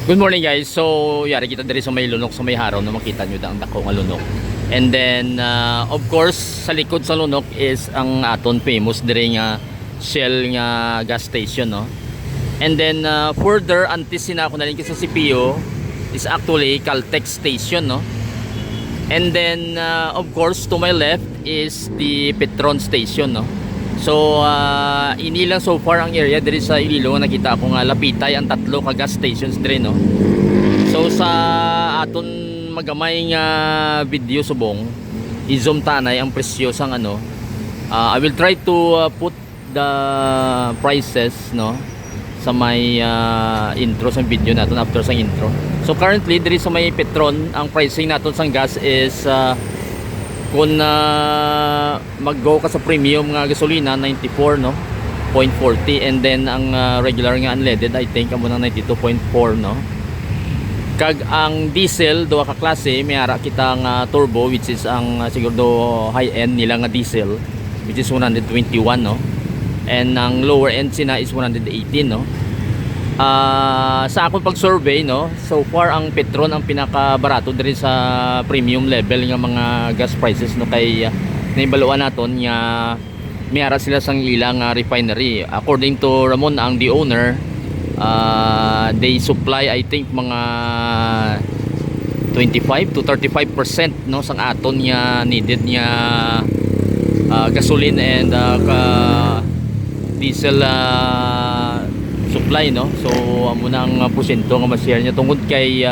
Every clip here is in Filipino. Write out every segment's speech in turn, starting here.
Good morning guys. So yari kita diri sa may lunok sa may haraw na makita nyo ang dako nga lunok. And then of course sa likod sa lunok is ang aton famous diri nga Shell nga gas station, no. And then further antes sina ako na rin sa CPO is actually Caltex station, no. And then of course to my left is the Petron station, no. So ini lang so far ang area diri sa Iloilo nga nakita ko nga lapitay ang tatlo ka gas stations diri, no. So sa aton magamay nga video subong i-zoom tanay ang presyo sang ano. I will try to put the prices, no, sa may intro sa video natin after sang intro. So currently diri sa may Petron ang pricing natin sang gas is kung mag-go ka sa premium nga gasolina 94, no, 0.40, and then ang regular nga unleaded I think amo nang 92.4, no. Kag ang diesel duha ka klase, may ara kita nga turbo which is ang siguro high end nila nga diesel which is 121, no, and ang lower end sina is 118, no. Sa akong pag-survey, no, so far ang Petron ang pinakabarato diri sa premium level nga mga gas prices, no, kay naibaluan naton nga mayara sila sang ilang refinery. According to Ramon ang the owner, they supply I think mga 25 to 35%, no, sang aton nga needed nga gasoline and diesel supply, no. So amo na ang porsyento nga ma-share niya tungod kay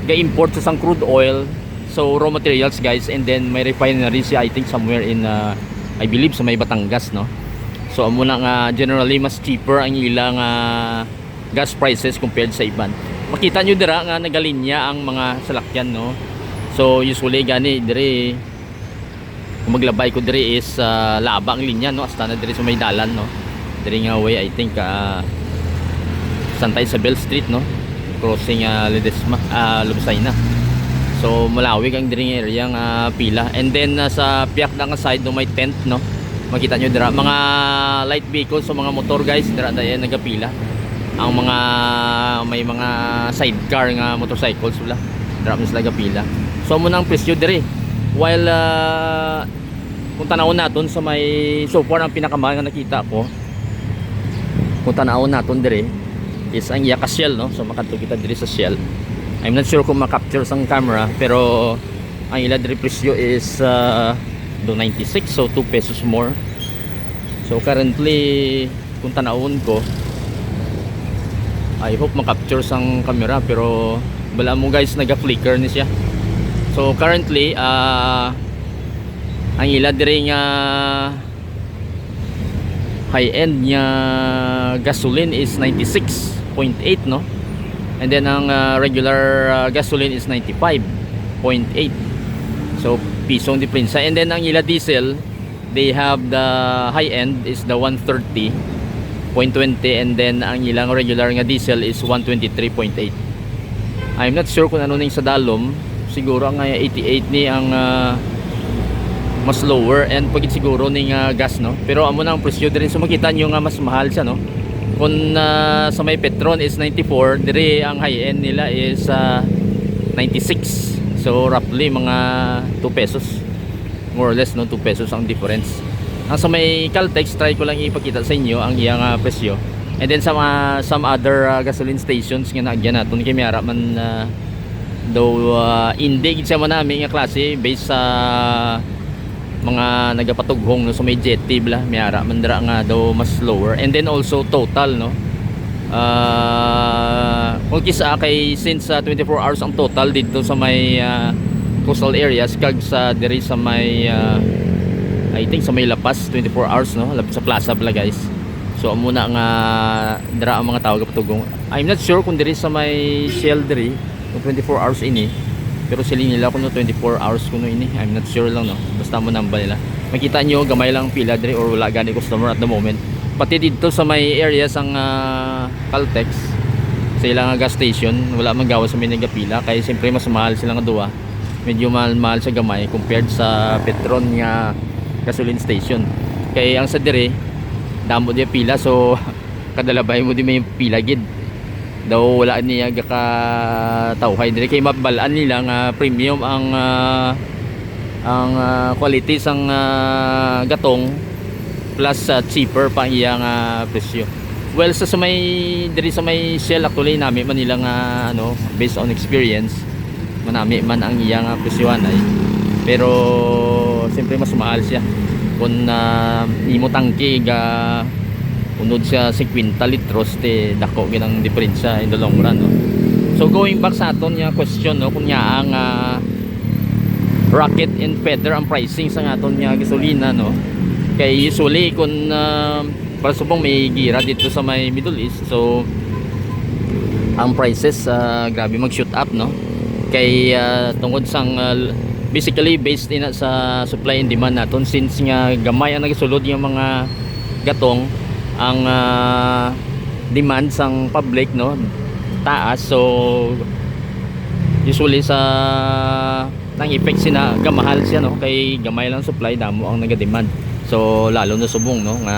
ga-import sa sang crude oil, so raw materials guys, and then may refinery siya I think somewhere in I believe sa may Batangas, no. So amo na nga generally mas cheaper ang ilang gas prices compared sa iban. Makita nyo dira nga nagalinya ang mga salakyan, no. So usually gani diri kung maglabay ko diri is laba ang linya, no, hasta na diri sa may dalan, no. Diri nga way I think Santa Isabel Street, no, crossing Ledesma, Lubsayna. So malawig ang diri nga area nga pila, and then sa piyak na nga side no may tent, no. Makita nyo dira mga light vehicles, so mga motor guys dira dayon nagapila. Ang mga may mga sidecar nga motorcycles wala dira mas nagapila. So mo nang presyo diri while kung tanawon naton sa may so far ang pinakamahal nga nakita ko kung tanawon naton dire is ang iya ka Shell, no. So makadto kita dire sa Shell. I'm not sure kung makapture sang camera, pero ang ila dire presyo is do 96, so 2 pesos more. So currently kung tanawon ko, I hope makapture sang camera, pero bala mo guys naga-flicker ni siya. So currently ang ila dire nga high end nya gasoline is 96.8, no, and then ang regular gasoline is 95.8, so pisong diferensya. And then ang ila diesel, they have the high end is the 130.20, and then ang ilang regular nga diesel is 123.8. I'm not sure kung ano ning sa dalom, siguro ang 88 ni ang mas lower, and pagit siguro ning gas, no. Pero amo na ang presyo din, so makita nyo nga mas mahal siya, no. Kung sa may Petron is 94, dire ang high end nila is 96, so roughly mga 2 pesos more or less, no, 2 pesos ang difference. Ang sa may Caltex, try ko lang ipakita sa inyo ang iyang presyo, and then sa some other gasoline stations nga naagyan naton kay mayara man though hindi gid siya man namin nga klase based sa mga nagapatughong, no, so may jetty bla mayara mandra nga daw mas lower, and then also total, no. Kung kisa kay since 24 hours ang total dito sa may coastal areas, kag sa diri sa may I think sa may Lapas 24 hours, no, lapit sa plaza bla guys. So amo na nga dira ang mga tao gapatugong. I'm not sure kung diri sa may Shell diri kung 24 hours ini, pero siling nila kuno 24 hours kuno ini, I'm not sure lang, no. Basta mo namba nila. Makita nyo gamay lang pila diri or wala gani customer at the moment. Pati dito sa may areas ang Caltex sa ilang gas station, wala man gawas sa may nagapila, kaya siyempre mas mahal sila nga duwa. Medyo mahal sa gamay compared sa Petron nga gasoline station. Kaya ang sa dire damo di pila, so kadalabay mo di may pila gid. daw wala niya ka tawhay diri kay mabalaan nila nga premium ang quality sang gatong plus cheaper pa iya nga presyo. Well, sa may diri sa may Shell actually nami man nila nga ano based on experience manami man ang iya nga presyohan ay, pero siyempre mas mahal siya kung imo tangke ga unod siya 50 litros te dako ginang diferensya in the long run, no? So going back sa aton nga question, no, kung nya ang rocket and feather ang pricing sa aton nga gasolina, no, kay usually kung para subong may gira dito sa may Middle East, so ang prices grabe mag shoot up, no, kay tungod sang basically based in sa supply and demand naton, since nga gamay ang nagasulod yung mga gatong ang demand sang public, no, taas, so usually sa nang effect sina gamahal siya, no, kay gamay lang supply damo ang naga-demand. So lalo na subong, no, nga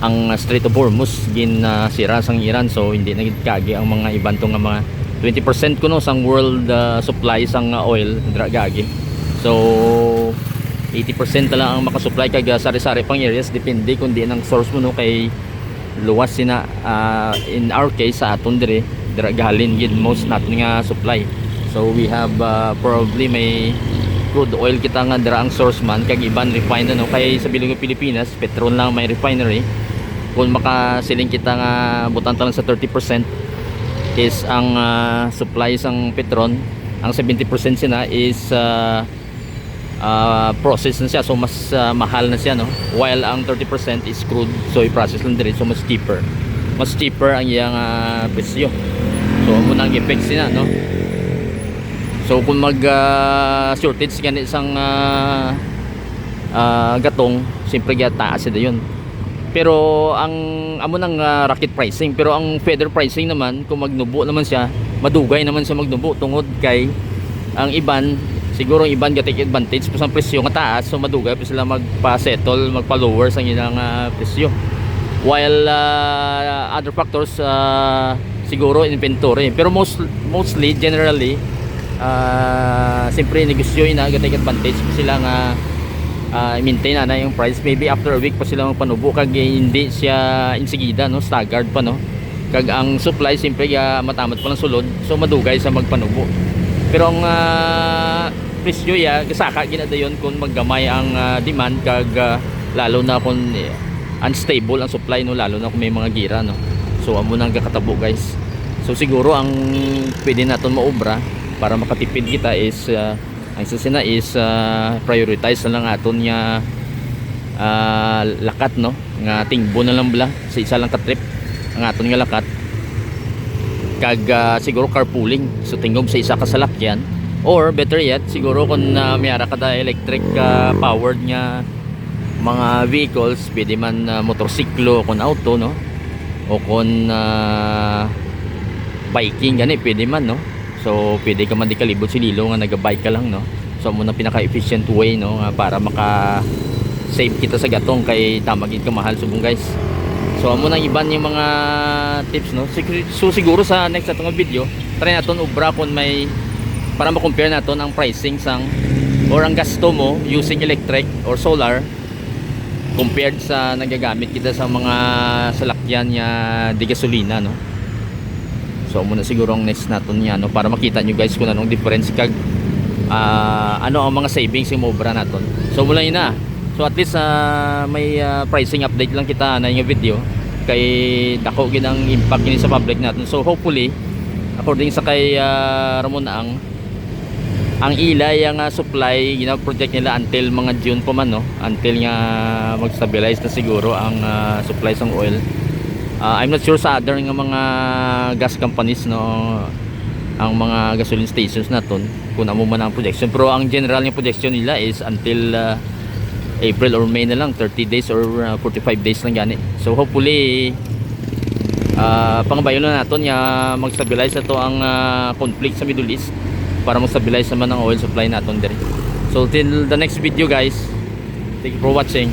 ang Strait of Hormuz gin sira sang Iran, so hindi nagkagi ang mga iban tong mga 20% kuno sang world supply sang oil dragagi. So 80% na lang ang makasupply kay sari-sari pang areas, depende kung di ng source mo, no, kay luwas sina in our case sa aton dire gahalin gid most natin nga supply. So we have probably may crude oil kita nga dira ang source man, kag iban refined, no, kay sa bilog ng Pilipinas Petron lang may refinery. Kung makasiling kita nga butang lang sa 30% is ang supply sang Petron, ang 70% sina is process na siya, so mas mahal na siya, no, while ang 30% is crude, so i-process lang din, so mas cheaper ang iyang presyo. So mo nang effect sina, no. So kung mag shortage gani isang gatong, siyempre taas sila yun. Pero ang amo nang rocket pricing, pero ang feather pricing naman kung magnubo naman siya, madugay naman siya magnubo tungod kay ang iban siguro ang iban ga take advantage pa sa presyo nga taas, so madugay pa sila magpa-settle, magpa-lower sa ilang presyo, while other factors siguro inventory, pero mostly generally siyempre negosyo ina ga take advantage pa sila nga maintain na yung price, maybe after a week pa sila magpanubo, kag hindi siya insigida, no, staggered pa, no, kag ang supply siyempre matamat pa ng sulod, so madugay sa magpanubo. Pero ang presyo ya gasaka ginadayon kung maggamay ang demand, kag lalo na kung unstable ang supply, no, lalo na kung may mga gira, no. So amo nang gakatabo, guys. So siguro ang pwede naton maobra para makatipid kita is ang sasina is prioritize na lang aton nga lakat, no, nga tingbo na lang bala sa isa lang ka trip ang aton nga lakat, kag siguro carpooling, so tingog sa isa ka salakyan, or better yet siguro kung mayara ka da electric powered nga mga vehicles, pwede man motorsiklo kung auto, no, o kung biking gani pwede man, no. So pwede ka man di kalibot sililo nga naga-bike ka lang, no. So mo na pinaka-efficient way, no, para maka save kita sa gatong kay tamagin ka mahal subong, guys. So amo nang iban yung mga tips, no. So siguro sa next atong video try naton ubra kung may para ma-compare naton ang pricing sang or ang gasto mo using electric or solar compared sa nagagamit kita sa mga salakyan nya di gasolina, no. So muna siguro ang next naton niya, no, para makita nyo, guys, kung anong difference kag ano ang mga savings yung mobra naton. So mula yun na. So at least may pricing update lang kita na yung video kay dako ginang impact gini sa public natin. So hopefully according sa kay Ramon ang ilay ang supply gina-project nila until mga June pa man, no, until nga mag-stabilize na siguro ang supply ng oil. I'm not sure sa other nga mga gas companies, no, ang mga gasoline stations naton kung amo man ang projection, pero ang general nga projection nila is until April or May na lang, 30 days or 45 days lang gani. So hopefully pangbayo na naton nga mag-stabilize na to ang conflict sa Middle East para mag-stabilize naman ang oil supply naton dire. So till the next video, guys, thank you for watching.